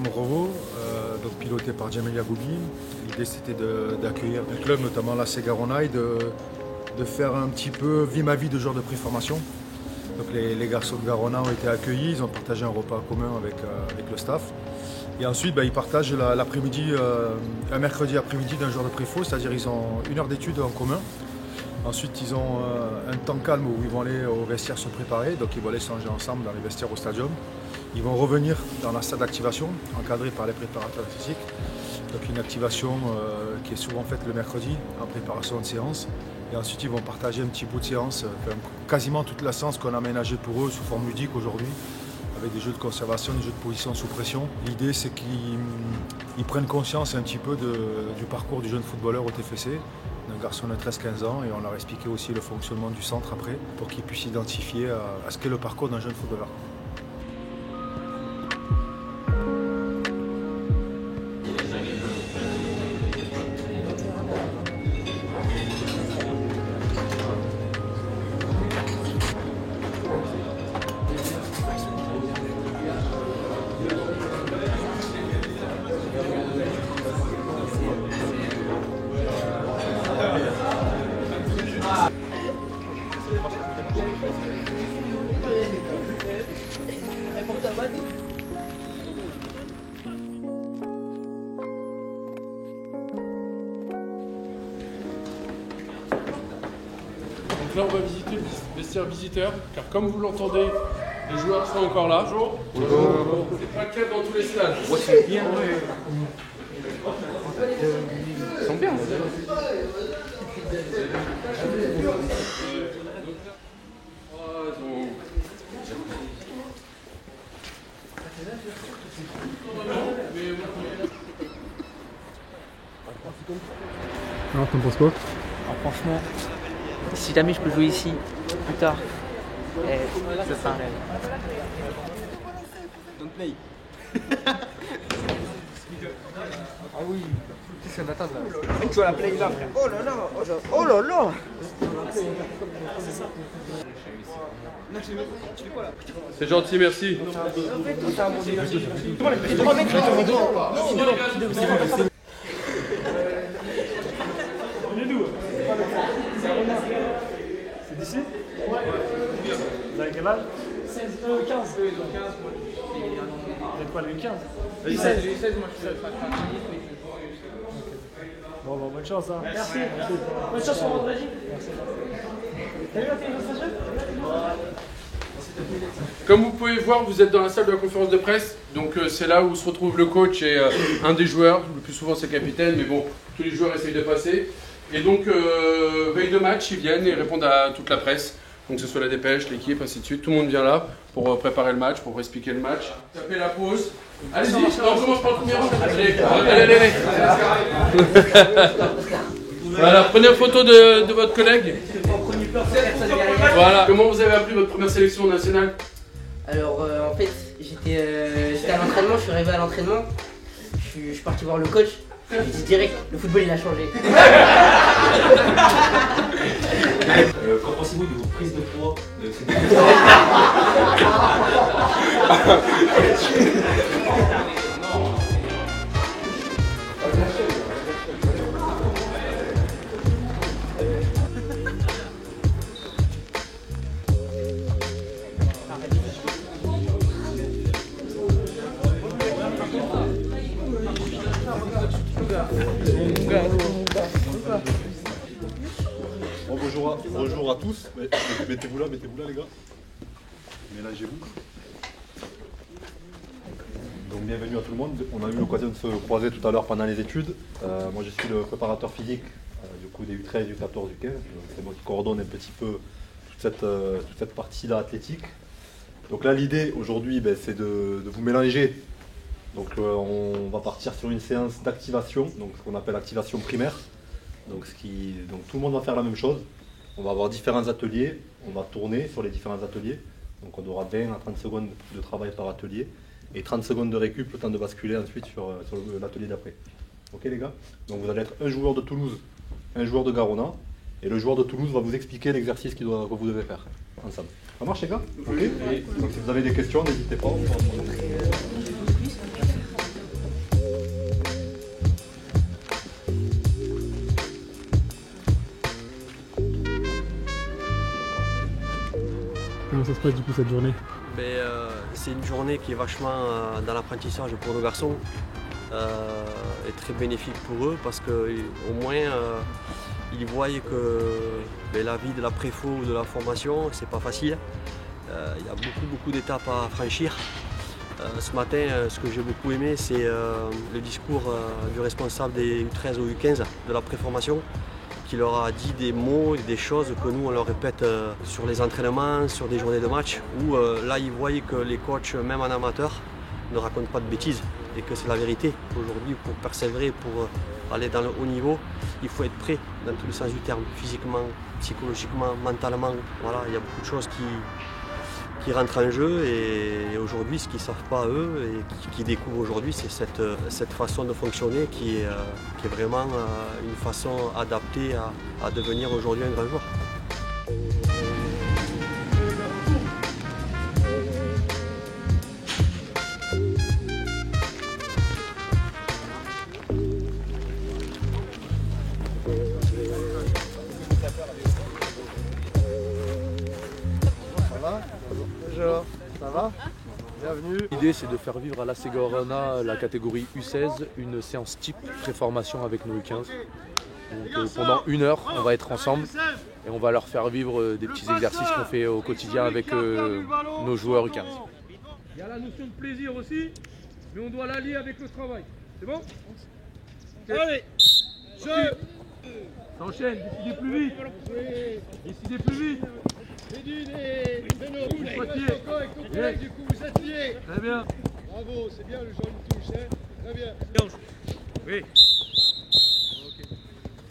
Rovo, donc piloté par Jamel Yagoubi. L'idée c'était d'accueillir du club, notamment la Garona, et de faire un petit peu vie ma vie de joueur de préformation. Donc les garçons de Garona ont été accueillis, ils ont partagé un repas commun avec le staff. Et ensuite ils partagent l'après-midi, un mercredi après-midi d'un jour de préfo, c'est-à-dire ils ont 1 heure d'études en commun. Ensuite, ils ont un temps calme où ils vont aller au vestiaire se préparer, donc ils vont aller s'anger ensemble dans les vestiaires au stadium. Ils vont revenir dans la salle d'activation, encadrée par les préparateurs physiques. Donc une activation qui est souvent faite le mercredi en préparation de séance. Et ensuite, ils vont partager un petit bout de séance, quasiment toute la séance qu'on a aménagée pour eux sous forme ludique aujourd'hui, avec des jeux de conservation, des jeux de position sous pression. L'idée, c'est qu'ils prennent conscience un petit peu du parcours du jeune footballeur au TFC, d'un garçon de 13-15 ans, et on leur a expliqué aussi le fonctionnement du centre après, pour qu'ils puissent s'identifier à ce qu'est le parcours d'un jeune footballeur. Donc là, on va visiter le vestiaire visiteur, car comme vous l'entendez, les joueurs sont encore là. Bonjour. Bonjour. C'est pas le cas dans tous les stades. Ouais, c'est bien. Ils sont bien. Alors, t'en penses quoi? Alors, franchement, si jamais je peux jouer ici plus tard, ça sera un rêve. Don't play. Ah oui, qu'est-ce qu'on attend là? Tu vas la play là, frère. Oh là là, oh là là. C'est gentil, merci. C'est d'ici? Ouais. Vous avez quel âge? 16, 15. Vous êtes quoi, le 15? J'ai 16, moi je suis 16. Bon, bonne chance, hein. Merci. Bonne chance pour vendredi. Merci. T'as vu l'intelligence artificielle? Comme vous pouvez voir, vous êtes dans la salle de la conférence de presse. Donc c'est là où se retrouve le coach et un des joueurs. Le plus souvent c'est le capitaine, mais bon, tous les joueurs essayent de passer. Et donc, veille de match, ils viennent et répondent à toute la presse. Donc que ce soit la dépêche, l'équipe, ainsi de suite. Tout le monde vient là pour préparer le match, pour expliquer le match. Tapez la pause. Allez-y, on commence par le premier rang. Allez. Voilà, prenez une photo de votre collègue. Voilà. Comment vous avez appris votre première sélection nationale? Alors en fait, j'étais à l'entraînement, je suis arrivé à l'entraînement, je suis parti voir le coach, je lui ai dit direct, le football il a changé. Qu'en pensez-vous de vos prises de poids de ces Bon, bonjour à tous. Mettez-vous là les gars. Mélangez-vous. Donc bienvenue à tout le monde. On a eu l'occasion de se croiser tout à l'heure pendant les études. Moi je suis le préparateur physique du coup des U13, U14, U15. C'est moi qui coordonne un petit peu toute cette partie-là athlétique. Donc là l'idée aujourd'hui c'est de vous mélanger. Donc on va partir sur une séance d'activation, donc ce qu'on appelle activation primaire. Donc tout le monde va faire la même chose. On va avoir différents ateliers, on va tourner sur les différents ateliers. Donc on aura 20 à 30 secondes de travail par atelier et 30 secondes de récup, le temps de basculer ensuite sur l'atelier d'après. Ok les gars? Donc vous allez être un joueur de Toulouse, un joueur de Garona, et le joueur de Toulouse va vous expliquer l'exercice que vous devez faire ensemble. Ça marche les gars? Ok. Donc si vous avez des questions, n'hésitez pas. se passe du coup cette journée? C'est une journée qui est vachement dans l'apprentissage pour nos garçons et très bénéfique pour eux parce qu'au moins ils voient que la vie de la préfo ou de la formation c'est pas facile. Il y a beaucoup d'étapes à franchir. Ce matin, ce que j'ai beaucoup aimé, c'est le discours du responsable des U13 ou U15 de la préformation, qui leur a dit des mots, des choses que nous on leur répète sur les entraînements, sur des journées de match, où là ils voyaient que les coachs, même en amateur, ne racontent pas de bêtises et que c'est la vérité. Aujourd'hui, pour persévérer, pour aller dans le haut niveau, il faut être prêt dans tous les sens du terme, physiquement, psychologiquement, mentalement. Voilà, il y a beaucoup de choses qui rentrent en jeu et aujourd'hui ce qu'ils ne savent pas eux et qui découvrent aujourd'hui c'est cette façon de fonctionner qui est vraiment une façon adaptée à devenir aujourd'hui un grand joueur. Bonjour, ça va? Bienvenue. L'idée c'est de faire vivre à la Ségorana, la catégorie U16, une séance type pré-formation avec nos U15. Donc, pendant 1 heure, on va être ensemble et on va leur faire vivre des petits exercices qu'on fait au quotidien avec nos joueurs U15. Il y a la notion de plaisir aussi, mais on doit l'allier avec le travail. C'est bon? Allez, s'enchaîne, décidez plus vite. Décidez plus vite. Médine et Benoît, vous avec ton collègue, du coup vous êtes liés. Très bien. Bravo, c'est bien le jaune touche, hein. Très bien. Oui.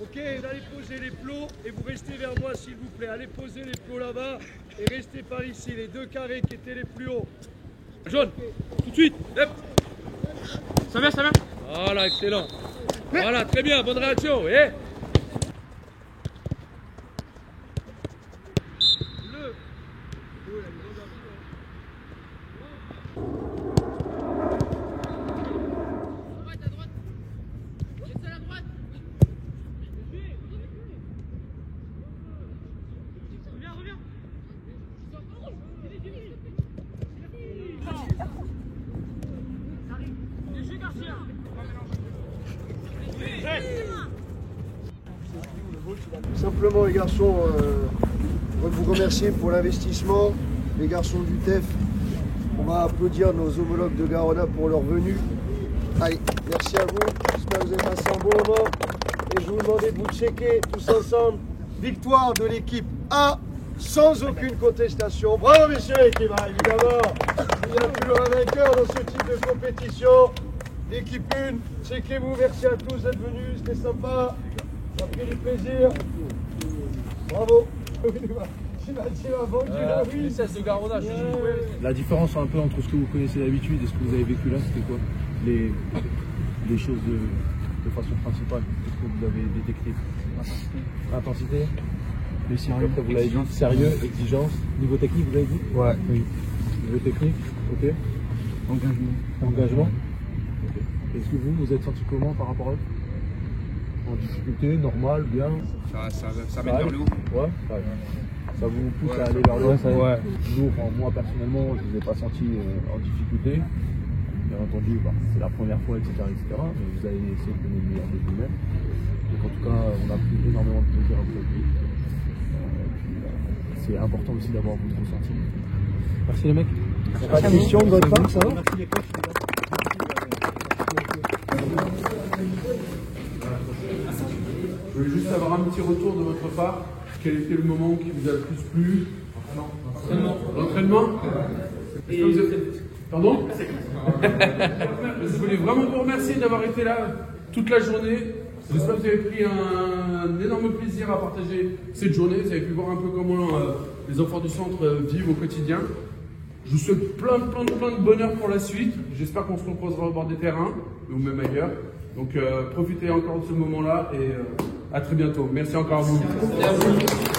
Ok, vous allez poser les plots et vous restez vers moi s'il vous plaît. Allez poser les plots là-bas et restez par ici, les 2 carrés qui étaient les plus hauts. Jaune, tout de suite. Hop. Ça va, ça va? Voilà, excellent. Voilà, très bien, bonne réaction. Oui. Simplement les garçons, je veux vous remercier pour l'investissement. Les garçons du TEF, on va applaudir nos homologues de Garona pour leur venue. Allez, merci à vous, j'espère que vous avez passé un bon moment. Et je vous demandais de vous checker tous ensemble. Victoire de l'équipe A, sans aucune contestation. Bravo messieurs l'équipe A, évidemment. Il y a toujours un vainqueur dans ce type de compétition. L'équipe 1, checkez-vous, merci à tous d'être venus, c'était sympa. Ça a pris du plaisir. Bravo. Les 16 de Garona, je dis. La différence un peu entre ce que vous connaissez d'habitude et ce que vous avez vécu là, c'était quoi les choses de façon principale? Qu'est-ce que vous avez détecté? Intensité. Les sérieux, vous l'avez dit, sérieux, exigence. Niveau technique, vous avez dit? Ouais. Oui. Niveau technique, ok. Engagement. Okay. Est-ce que vous êtes senti comment par rapport à eux? En difficulté, normal, bien? Ça mène vers le haut. Ouais, ça vous pousse à aller vers le haut? Ouais. Nous, moi personnellement, je ne vous ai pas senti en difficulté. Bien entendu, c'est la première fois, etc., etc. Mais vous avez essayé de donner le meilleur de vous-même. Donc en tout cas, on a pris énormément de plaisir à vous accueillir. C'est important aussi d'avoir votre ressenti. Merci les mecs. Pas de questions de votre part, ça va? Merci les coachs. Je voulais juste avoir un petit retour de votre part. Quel était le moment qui vous a le plus plu? L'entraînement. Pardon? Je voulais vraiment vous remercier d'avoir été là toute la journée. J'espère que vous avez pris un énorme plaisir à partager cette journée. Vous avez pu voir un peu comment les enfants du centre vivent au quotidien. Je vous souhaite plein de bonheur pour la suite. J'espère qu'on se reposera au bord des terrains, ou même ailleurs. Donc profitez encore de ce moment-là et à très bientôt. Merci encore à vous. Merci.